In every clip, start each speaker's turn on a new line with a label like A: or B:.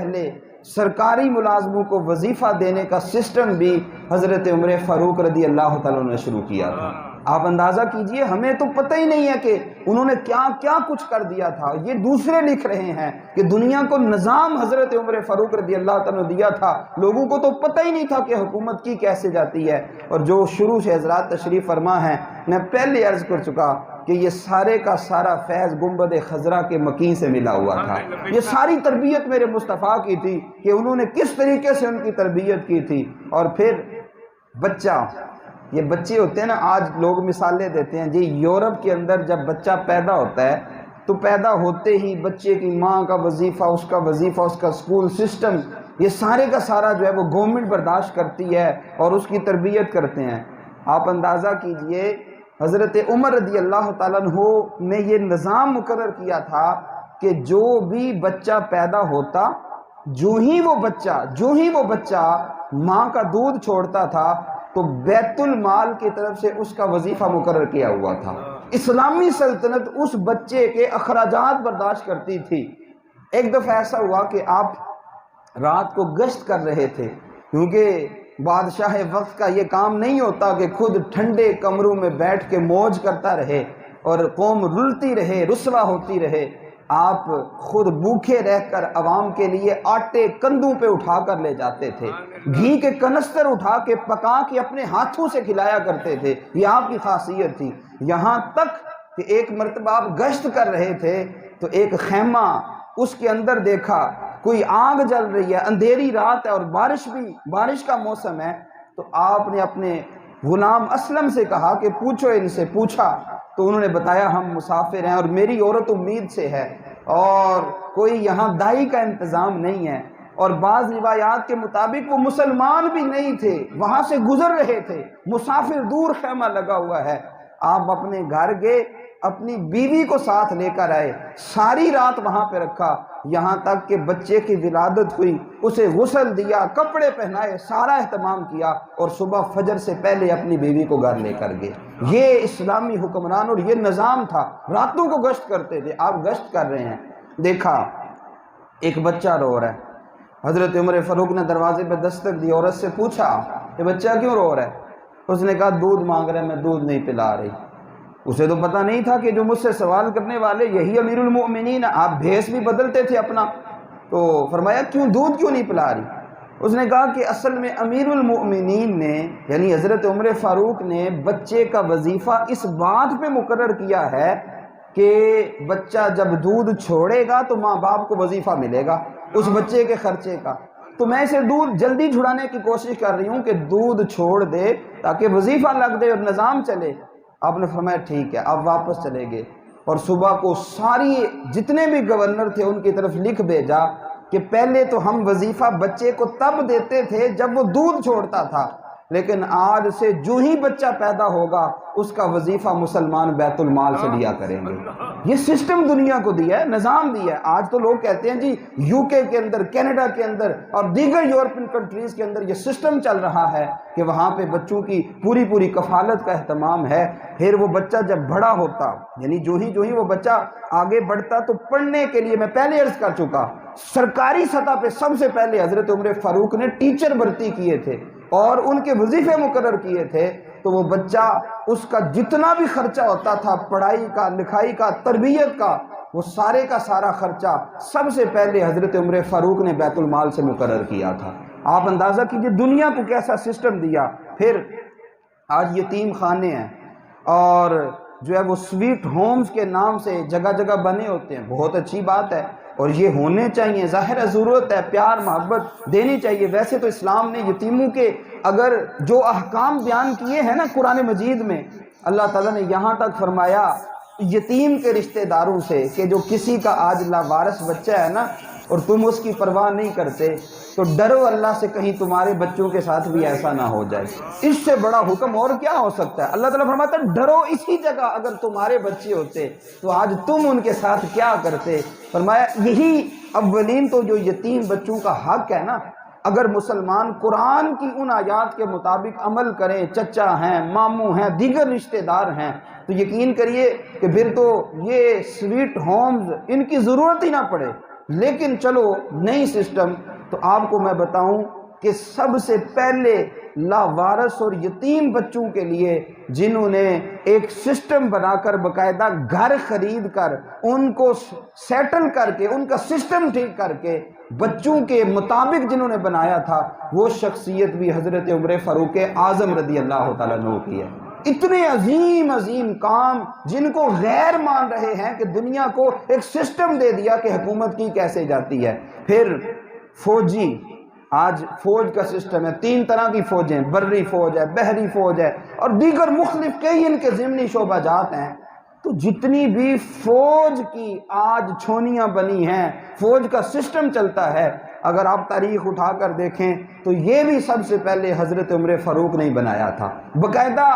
A: پہلے سرکاری ملازموں کو وظیفہ دینے کا سسٹم بھی حضرت عمر فاروق رضی اللہ تعالیٰ نے شروع کیا تھا۔ آپ اندازہ کیجئے، ہمیں تو پتہ ہی نہیں ہے کہ انہوں نے کیا کیا کچھ کر دیا تھا، یہ دوسرے لکھ رہے ہیں کہ دنیا کو نظام حضرت عمر فاروق رضی اللہ تعالیٰ نے دیا تھا، لوگوں کو تو پتہ ہی نہیں تھا کہ حکومت کی کیسے جاتی ہے۔ اور جو شروع سے حضرات تشریف فرما ہیں، میں پہلے عرض کر چکا کہ یہ سارے کا سارا فیض گنبد خضرا کے مکین سے ملا ہوا تھا۔ یہ ساری تربیت میرے مصطفیٰ کی تھی کہ انہوں نے کس طریقے سے ان کی تربیت کی تھی۔ اور پھر بچہ، یہ بچے ہوتے ہیں نا، آج لوگ مثالیں دیتے ہیں جی، یورپ کے اندر جب بچہ پیدا ہوتا ہے تو پیدا ہوتے ہی بچے کی ماں کا وظیفہ، اس کا اسکول سسٹم، یہ سارے کا سارا جو ہے وہ گورنمنٹ برداشت کرتی ہے اور اس کی تربیت کرتے ہیں۔ آپ اندازہ کیجئے حضرت عمر رضی اللہ تعالیٰ عنہ نے یہ نظام مقرر کیا تھا کہ جو بھی بچہ پیدا ہوتا، جو ہی وہ بچہ ماں کا دودھ چھوڑتا تھا تو بیت المال کی طرف سے اس کا وظیفہ مقرر کیا ہوا تھا۔ اسلامی سلطنت اس بچے کے اخراجات برداشت کرتی تھی۔ ایک دفعہ ایسا ہوا کہ آپ رات کو گشت کر رہے تھے، کیونکہ بادشاہ وقت کا یہ کام نہیں ہوتا کہ خود ٹھنڈے کمروں میں بیٹھ کے موج کرتا رہے اور قوم رلتی رہے، رسوا ہوتی رہے۔ آپ خود بھوکے رہ کر عوام کے لیے آٹے کندھوں پہ اٹھا کر لے جاتے تھے، گھی کے کنستر اٹھا کے پکا کے اپنے ہاتھوں سے کھلایا کرتے تھے، یہ آپ کی خاصیت تھی۔ یہاں تک کہ ایک مرتبہ آپ گشت کر رہے تھے تو ایک خیمہ، اس کے اندر دیکھا کوئی آگ جل رہی ہے، اندھیری رات ہے اور بارش کا موسم ہے، تو آپ نے اپنے غلام اسلم سے کہا کہ پوچھو ان سے، پوچھا تو انہوں نے بتایا ہم مسافر ہیں اور میری عورت امید سے ہے اور کوئی یہاں دائی کا انتظام نہیں ہے، اور بعض روایات کے مطابق وہ مسلمان بھی نہیں تھے، وہاں سے گزر رہے تھے، مسافر دور خیمہ لگا ہوا ہے۔ آپ اپنے گھر گئے، اپنی بیوی کو ساتھ لے کر آئے، ساری رات وہاں پہ رکھا، یہاں تک کہ بچے کی ولادت ہوئی، اسے غسل دیا، کپڑے پہنائے، سارا اہتمام کیا اور صبح فجر سے پہلے اپنی بیوی کو گھر لے کر گئے۔ یہ اسلامی حکمران اور یہ نظام تھا، راتوں کو گشت کرتے تھے۔ آپ گشت کر رہے ہیں، دیکھا ایک بچہ رو رہا ہے، حضرت عمر فاروق نے دروازے پہ دستک دی، عورت سے پوچھا یہ بچہ کیوں رو رہا ہے؟ اس نے کہا دودھ مانگ رہا ہے، میں دودھ نہیں پلا رہی۔ اسے تو پتہ نہیں تھا کہ جو مجھ سے سوال کرنے والے یہی امیر المؤمنین، آپ بھیس بھی بدلتے تھے اپنا۔ تو فرمایا دودھ کیوں نہیں پلا رہی؟ اس نے کہا کہ اصل میں امیر المؤمنین نے، یعنی حضرت عمر فاروق نے بچے کا وظیفہ اس بات پہ مقرر کیا ہے کہ بچہ جب دودھ چھوڑے گا تو ماں باپ کو وظیفہ ملے گا اس بچے کے خرچے کا، تو میں اسے دودھ جلدی چھڑانے کی کوشش کر رہی ہوں کہ دودھ چھوڑ دے تاکہ وظیفہ لگ دے اور نظام چلے۔ آپ نے فرمایا ٹھیک ہے، آپ واپس چلے گئے اور صبح کو ساری جتنے بھی گورنر تھے ان کی طرف لکھ بھیجا کہ پہلے تو ہم وظیفہ بچے کو تب دیتے تھے جب وہ دودھ چھوڑتا تھا، لیکن آج سے جو ہی بچہ پیدا ہوگا اس کا وظیفہ مسلمان بیت المال سے دیا کریں گے۔ یہ سسٹم دنیا کو دیا ہے، نظام دیا ہے۔ آج تو لوگ کہتے ہیں جی یو کے اندر، کینیڈا کے اندر اور دیگر یورپین کنٹریز کے اندر یہ سسٹم چل رہا ہے کہ وہاں پہ بچوں کی پوری کفالت کا اہتمام ہے۔ پھر وہ بچہ جب بڑا ہوتا، یعنی جو ہی وہ بچہ آگے بڑھتا تو پڑھنے کے لیے، میں پہلے عرض کر چکا، سرکاری سطح پہ سب سے پہلے حضرت عمر فاروق نے ٹیچر بھرتی کیے تھے اور ان کے وظیفے مقرر کیے تھے، تو وہ بچہ اس کا جتنا بھی خرچہ ہوتا تھا، پڑھائی کا، لکھائی کا، تربیت کا، وہ سارے کا سارا خرچہ سب سے پہلے حضرت عمر فاروق نے بیت المال سے مقرر کیا تھا۔ آپ اندازہ کیجئے دنیا کو کیسا سسٹم دیا۔ پھر آج یتیم خانے ہیں اور جو ہے وہ سویٹ ہومز کے نام سے جگہ جگہ بنے ہوتے ہیں، بہت اچھی بات ہے اور یہ ہونے چاہیے، ظاہر ضرورت ہے، پیار محبت دینی چاہیے۔ ویسے تو اسلام نے یتیموں کے اگر جو احکام بیان کیے ہیں نا قرآن مجید میں، اللہ تعالیٰ نے یہاں تک فرمایا یتیم کے رشتہ داروں سے کہ جو کسی کا آج لاوارث بچہ ہے نا اور تم اس کی پرواہ نہیں کرتے تو ڈرو اللہ سے کہیں تمہارے بچوں کے ساتھ بھی ایسا نہ ہو جائے۔ اس سے بڑا حکم اور کیا ہو سکتا ہے؟ اللہ تعالیٰ فرماتا ہے ڈرو اسی جگہ، اگر تمہارے بچے ہوتے تو آج تم ان کے ساتھ کیا کرتے۔ فرمایا یہی اولین تو جو یتیم بچوں کا حق ہے نا، اگر مسلمان قرآن کی ان آیات کے مطابق عمل کریں، چچا ہیں، ماموں ہیں، دیگر رشتہ دار ہیں، تو یقین کریے کہ پھر تو یہ سویٹ ہومز ان کی ضرورت ہی نہ پڑے۔ لیکن چلو نئی سسٹم، تو آپ کو میں بتاؤں کہ سب سے پہلے لاوارث اور یتیم بچوں کے لیے جنہوں نے ایک سسٹم بنا کر باقاعدہ گھر خرید کر ان کو سیٹل کر کے ان کا سسٹم ٹھیک کر کے بچوں کے مطابق جنہوں نے بنایا تھا، وہ شخصیت بھی حضرت عمر فاروق اعظم رضی اللہ تعالیٰ عنہ کی ہے۔ اتنے عظیم عظیم کام جن کو غیر مان رہے ہیں کہ دنیا کو ایک سسٹم دے دیا کہ حکومت کی کیسے جاتی ہے۔ پھر فوجی، آج فوج کا سسٹم ہے، 3 طرح کی فوجیں، بری فوج ہے، بحری فوج ہے، اور دیگر مختلف کئی ان کے ضمنی شعبہ جات ہیں۔ تو جتنی بھی فوج کی آج چھونیاں بنی ہیں، فوج کا سسٹم چلتا ہے، اگر آپ تاریخ اٹھا کر دیکھیں تو یہ بھی سب سے پہلے حضرت عمر فاروق نے بنایا تھا۔ باقاعدہ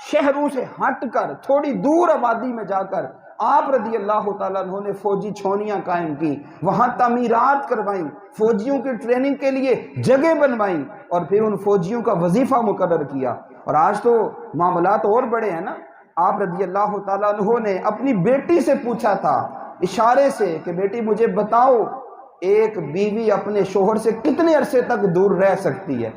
A: شہروں سے ہٹ کر تھوڑی دور آبادی میں جا کر آپ رضی اللہ تعالیٰ عنہ نے فوجی چھونیاں قائم کی، وہاں تعمیرات کروائیں، فوجیوں کی ٹریننگ کے لیے جگہ بنوائیں، اور پھر ان فوجیوں کا وظیفہ مقرر کیا۔ اور آج تو معاملات اور بڑے ہیں نا۔ آپ رضی اللہ تعالیٰ عنہ نے اپنی بیٹی سے پوچھا تھا اشارے سے کہ بیٹی مجھے بتاؤ ایک بیوی اپنے شوہر سے کتنے عرصے تک دور رہ سکتی ہے،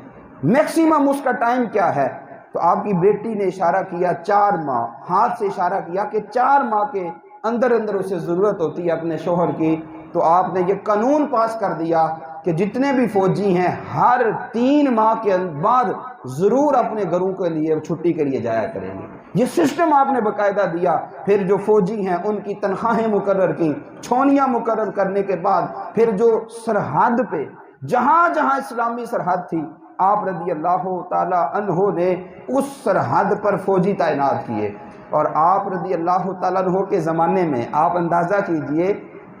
A: میکسیمم اس کا ٹائم کیا ہے؟ تو آپ کی بیٹی نے اشارہ کیا 4 ماہ، ہاتھ سے اشارہ کیا کہ 4 ماہ کے اندر اندر اسے ضرورت ہوتی ہے اپنے شوہر کی۔ تو آپ نے یہ قانون پاس کر دیا کہ جتنے بھی فوجی ہیں ہر 3 ماہ کے بعد ضرور اپنے گھروں کے لیے چھٹی کے لیے جایا کریں گے۔ یہ سسٹم آپ نے باقاعدہ دیا۔ پھر جو فوجی ہیں ان کی تنخواہیں مقرر کی، چھونیاں مقرر کرنے کے بعد پھر جو سرحد پہ جہاں جہاں اسلامی سرحد تھی، آپ رضی اللہ تعالیٰ عنہ نے اس سرحد پر فوجی تعینات کیے۔ اور آپ رضی اللہ تعالیٰ عنہ کے زمانے میں آپ اندازہ کیجئے،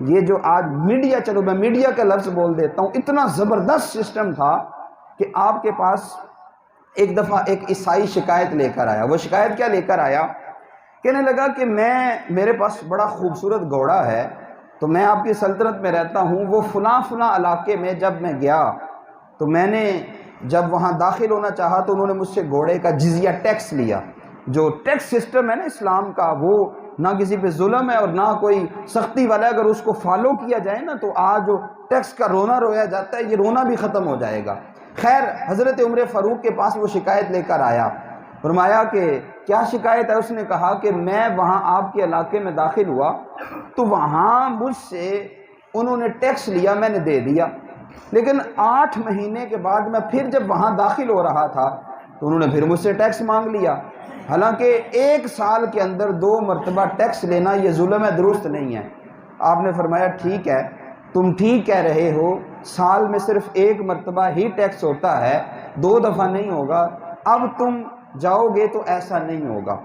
A: یہ جو آج میڈیا، چلو میں میڈیا کا لفظ بول دیتا ہوں، اتنا زبردست سسٹم تھا کہ آپ کے پاس ایک دفعہ ایک عیسائی شکایت لے کر آیا۔ وہ شکایت کیا لے کر آیا؟ کہنے لگا کہ میرے پاس بڑا خوبصورت گھوڑا ہے، تو میں آپ کی سلطنت میں رہتا ہوں، وہ فلاں فلاں علاقے میں جب میں گیا تو میں نے جب وہاں داخل ہونا چاہا تو انہوں نے مجھ سے گھوڑے کا جزیہ ٹیکس لیا۔ جو ٹیکس سسٹم ہے نا اسلام کا، وہ نہ کسی پہ ظلم ہے اور نہ کوئی سختی والا ہے، اگر اس کو فالو کیا جائے نا تو آج جو ٹیکس کا رونا رویا جاتا ہے، یہ رونا بھی ختم ہو جائے گا۔ خیر، حضرت عمر فاروق کے پاس وہ شکایت لے کر آیا، فرمایا کہ کیا شکایت ہے؟ اس نے کہا کہ میں وہاں آپ کے علاقے میں داخل ہوا تو وہاں مجھ سے انہوں نے ٹیکس لیا، میں نے دے دیا، لیکن 8 مہینے کے بعد میں پھر جب وہاں داخل ہو رہا تھا تو انہوں نے پھر مجھ سے ٹیکس مانگ لیا۔ حالانکہ 1 سال کے اندر 2 مرتبہ ٹیکس لینا یہ ظلم ہے، درست نہیں ہے۔ آپ نے فرمایا ٹھیک ہے، تم ٹھیک کہہ رہے ہو، سال میں صرف 1 مرتبہ ہی ٹیکس ہوتا ہے، 2 دفعہ نہیں ہوگا، اب تم جاؤ گے تو ایسا نہیں ہوگا۔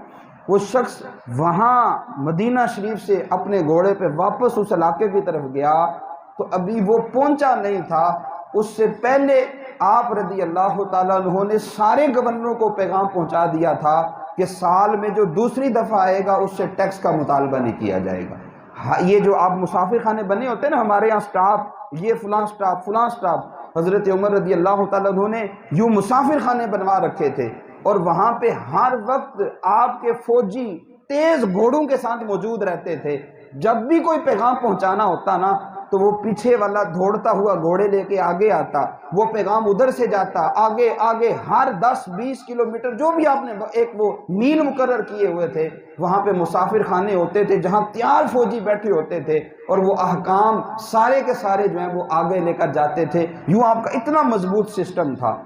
A: وہ شخص وہاں مدینہ شریف سے اپنے گھوڑے پہ واپس اس علاقے کی طرف گیا تو ابھی وہ پہنچا نہیں تھا، اس سے پہلے آپ رضی اللہ تعالیٰ عنہ نے سارے گورنروں کو پیغام پہنچا دیا تھا کہ سال میں جو دوسری دفعہ آئے گا اس سے ٹیکس کا مطالبہ نہیں کیا جائے گا۔ یہ جو آپ مسافر خانے بنے ہوتے ہیں نا ہمارے یہاں سٹاف، یہ فلاں سٹاف فلاں سٹاف، حضرت عمر رضی اللہ تعالیٰ عنہ نے یوں مسافر خانے بنوا رکھے تھے، اور وہاں پہ ہر وقت آپ کے فوجی تیز گھوڑوں کے ساتھ موجود رہتے تھے۔ جب بھی کوئی پیغام پہنچانا ہوتا نا تو وہ پیچھے والا دوڑتا ہوا گھوڑے لے کے آگے آتا، وہ پیغام ادھر سے جاتا، آگے آگے ہر 10-20 کلومیٹر جو بھی آپ نے ایک وہ میل مقرر کیے ہوئے تھے، وہاں پہ مسافر خانے ہوتے تھے جہاں تیار فوجی بیٹھے ہوتے تھے، اور وہ احکام سارے کے سارے جو ہیں وہ آگے لے کر جاتے تھے۔ یوں آپ کا اتنا مضبوط سسٹم تھا۔